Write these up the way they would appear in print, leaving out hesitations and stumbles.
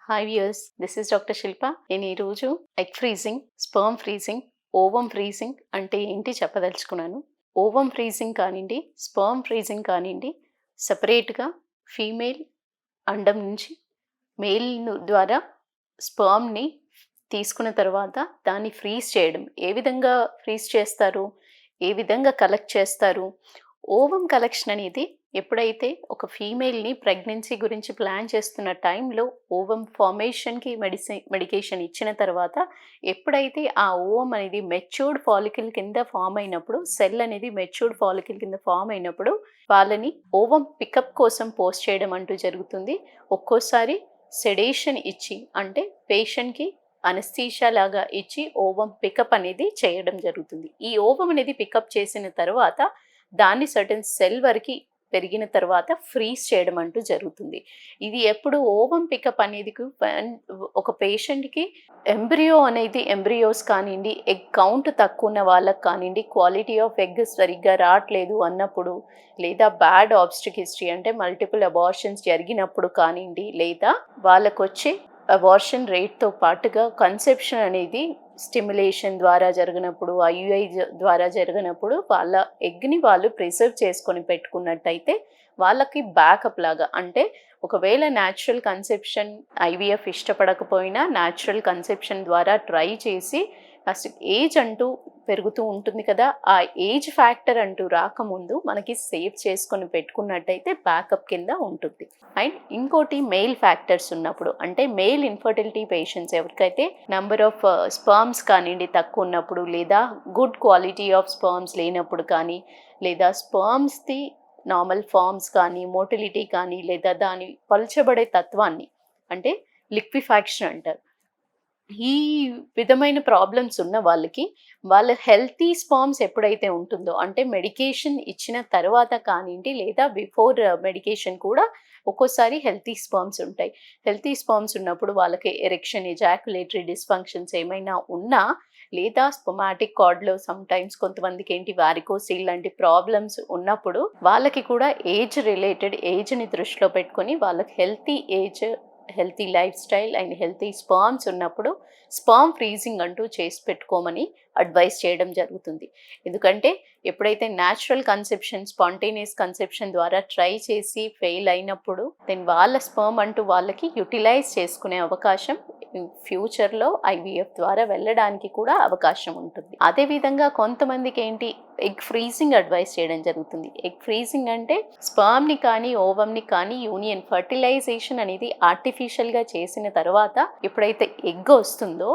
Hi viewers, this is doctor Shilpa. నేను ఈరోజు egg freezing, sperm freezing, ovum freezing అంటే ఏంటి చెప్పదలుచుకున్నాను. ఓవం ఫ్రీజింగ్ కానివ్వండి, స్పర్మ్ ఫ్రీజింగ్ కానివ్వండి, సపరేట్గా ఫీమేల్ అండం నుంచి మేల్ ద్వారా స్పర్మ్ని తీసుకున్న తర్వాత దాన్ని ఫ్రీజ్ చేయడం. ఏ విధంగా ఫ్రీజ్ చేస్తారు, ఏ విధంగా కలెక్ట్ చేస్తారు. ఓవం కలెక్షన్ అనేది ఎప్పుడైతే ఒక ఫీమేల్ని ప్రెగ్నెన్సీ గురించి ప్లాన్ చేస్తున్న టైంలో ఓవం ఫార్మేషన్కి మెడికేషన్ ఇచ్చిన తర్వాత ఎప్పుడైతే ఆ ఓవం అనేది మెచ్యూర్డ్ ఫాలికల్ కింద ఫామ్ అయినప్పుడు, సెల్ అనేది మెచ్యూర్డ్ ఫాలికల్ కింద ఫామ్ అయినప్పుడు వాళ్ళని ఓవం పికప్ కోసం పోస్ట్ చేయడం అంటూ జరుగుతుంది. ఒక్కోసారి సెడేషన్ ఇచ్చి, అంటే పేషెంట్కి అనస్థీషియా లాగా ఇచ్చి ఓవం పికప్ అనేది చేయడం జరుగుతుంది. ఈ ఓవం అనేది పికప్ చేసిన తర్వాత దాన్ని సర్టెన్ సెల్ వరకు పెరిగిన తర్వాత ఫ్రీజ్ చేయడం అంటూ జరుగుతుంది. ఇది ఎప్పుడు ఓవం పికప్ అనేది ఒక పేషెంట్కి ఎంబ్రియోస్ కానివ్వండి, ఎగ్ కౌంట్ తక్కువ ఉన్న వాళ్ళకి కానివ్వండి, క్వాలిటీ ఆఫ్ ఎగ్ సరిగ్గా రావట్లేదు అన్నప్పుడు, లేదా బ్యాడ్ ఆబ్స్టిక్ హిస్టరీ అంటే మల్టిపుల్ అబార్షన్స్ జరిగినప్పుడు కానివ్వండి, లేదా వాళ్ళకు వచ్చే అబార్షన్ రేట్తో పాటుగా కన్సెప్షన్ అనేది స్టిమ్యులేషన్ ద్వారా జరిగినప్పుడు, ఐయుఐ ద్వారా జరిగినప్పుడు వాళ్ళ ఎగ్ని వాళ్ళు ప్రిజర్వ్ చేసుకొని పెట్టుకున్నట్టయితే వాళ్ళకి బ్యాకప్ లాగా, అంటే ఒకవేళ న్యాచురల్ కన్సెప్షన్ ఐవీఎఫ్ ఇష్టపడకపోయినా న్యాచురల్ కన్సెప్షన్ ద్వారా ట్రై చేసి అసలు ఏజ్ అంటూ పెరుగుతూ ఉంటుంది కదా, ఆ ఏజ్ ఫ్యాక్టర్ అంటూ రాకముందు మనకి సేవ్ చేసుకొని పెట్టుకున్నట్టయితే బ్యాకప్ కింద ఉంటుంది. అండ్ ఇంకోటి మెయిల్ ఫ్యాక్టర్స్ ఉన్నప్పుడు, అంటే మెయిల్ ఇన్ఫర్టిలిటీ పేషెంట్స్ ఎవరికైతే నెంబర్ ఆఫ్ స్పర్మ్స్ కానివ్వండి తక్కువ ఉన్నప్పుడు, లేదా గుడ్ క్వాలిటీ ఆఫ్ స్పర్మ్స్ లేనప్పుడు కానీ, లేదా స్పర్మ్స్ది నార్మల్ ఫార్మ్స్ కానీ, మోటిలిటీ కానీ, లేదా దాని పల్చబడే తత్వాన్ని అంటే లిక్విఫాక్షన్ అంటారు. ఈ విధమైన ప్రాబ్లమ్స్ ఉన్న వాళ్ళకి వాళ్ళ హెల్తీ స్పర్మ్స్ ఎప్పుడైతే ఉంటుందో, అంటే మెడికేషన్ ఇచ్చిన తర్వాత కానివ్వండి, లేదా బిఫోర్ మెడికేషన్ కూడా ఒక్కోసారి హెల్తీ స్పర్మ్స్ ఉంటాయి. హెల్తీ స్పర్మ్స్ ఉన్నప్పుడు వాళ్ళకి ఎరెక్షన్, ఎజాక్యులేటరీ డిస్ఫంక్షన్స్ ఏమైనా ఉన్నా, లేదా స్పొమాటిక్ కార్డ్లో సమ్టైమ్స్ కొంతమందికి ఏంటి వారికోసిల్ లాంటి ప్రాబ్లమ్స్ ఉన్నప్పుడు వాళ్ళకి కూడా ఏజ్ని దృష్టిలో పెట్టుకొని వాళ్ళకి healthy life style and healthy sperms ఉన్నప్పుడు స్పర్మ్ ఫ్రీజింగ్ అంటూ చేసి పెట్టుకోమని అడ్వైస్ చేయడం జరుగుతుంది. ఎందుకంటే ఎప్పుడైతే న్యాచురల్ కన్సెప్షన్, స్పాంటేనియస్ కన్సెప్షన్ ద్వారా ట్రై చేసి ఫెయిల్ అయినప్పుడు దెన్ వాళ్ళ స్పర్మ్ అంటూ వాళ్ళకి యూటిలైజ్ చేసుకునే అవకాశం ఫ్యూచర్లో ఐవీఎఫ్ ద్వారా వెళ్ళడానికి కూడా అవకాశం ఉంటుంది. అదేవిధంగా కొంతమందికి ఏంటి ఎగ్ ఫ్రీజింగ్ అడ్వైస్ చేయడం జరుగుతుంది. ఎగ్ ఫ్రీజింగ్ అంటే స్పర్మ్ని కానీ ఓవంని కానీ యూనియన్ ఫర్టిలైజేషన్ అనేది ఆర్టిఫిషియల్గా చేసిన తర్వాత ఎప్పుడైతే ఎగ్ వస్తుందో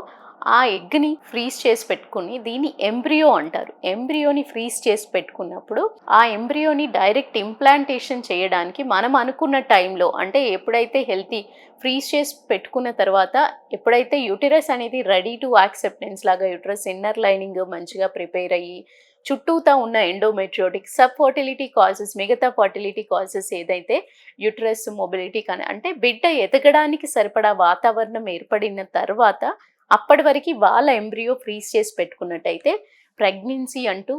ఆ ఎగ్ని ఫ్రీజ్ చేసి పెట్టుకుని, దీన్ని ఎంబ్రియో అంటారు. ఎంబ్రియోని ఫ్రీజ్ చేసి పెట్టుకున్నప్పుడు ఆ ఎంబ్రియోని డైరెక్ట్ ఇంప్లాంటేషన్ చేయడానికి మనం అనుకున్న టైంలో, అంటే ఎప్పుడైతే ఫ్రీజ్ చేసి పెట్టుకున్న తర్వాత ఎప్పుడైతే యూటరస్ అనేది రెడీ టు యాక్సెప్టెన్స్ లాగా, యూటరస్ ఇన్నర్ లైనింగ్ మంచిగా ప్రిపేర్ అయ్యి చుట్టూతా ఉన్న ఎండోమెట్రియోటిక్ సబ్ ఫర్టిలిటీ కాజెస్, మిగతా ఫర్టిలిటీ కాజెస్ ఏదైతే యూటరస్ మొబిలిటీ కానీ, అంటే బిడ్డ ఎదగడానికి సరిపడా వాతావరణం ఏర్పడిన తర్వాత అప్పటి వరకు వాళ్ళ ఎంబ్రియో ఫ్రీజ్ చేసి పెట్టుకున్నట్టయితే ప్రెగ్నెన్సీ అంటూ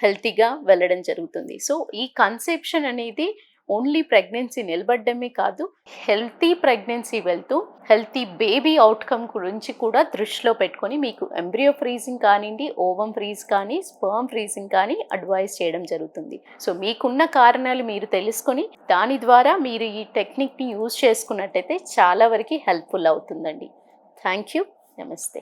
హెల్తీగా వెళ్ళడం జరుగుతుంది. సో ఈ కన్సెప్షన్ అనేది ఓన్లీ ప్రెగ్నెన్సీ నిలబడమే కాదు, హెల్తీ ప్రెగ్నెన్సీ వెళ్తూ హెల్తీ బేబీ అవుట్కమ్ గురించి కూడా దృష్టిలో పెట్టుకొని మీకు ఎంబ్రియో ఫ్రీజింగ్ కానివ్వండి, ఓవం ఫ్రీజ్ కానీ, స్పర్మ్ ఫ్రీజింగ్ కానీ అడ్వైస్ చేయడం జరుగుతుంది. సో మీకున్న కారణాలు మీరు తెలుసుకొని దాని ద్వారా మీరు ఈ టెక్నిక్ని యూజ్ చేసుకున్నట్టయితే చాలా వరకు హెల్ప్ఫుల్ అవుతుందండి. Thank you. నమస్తే.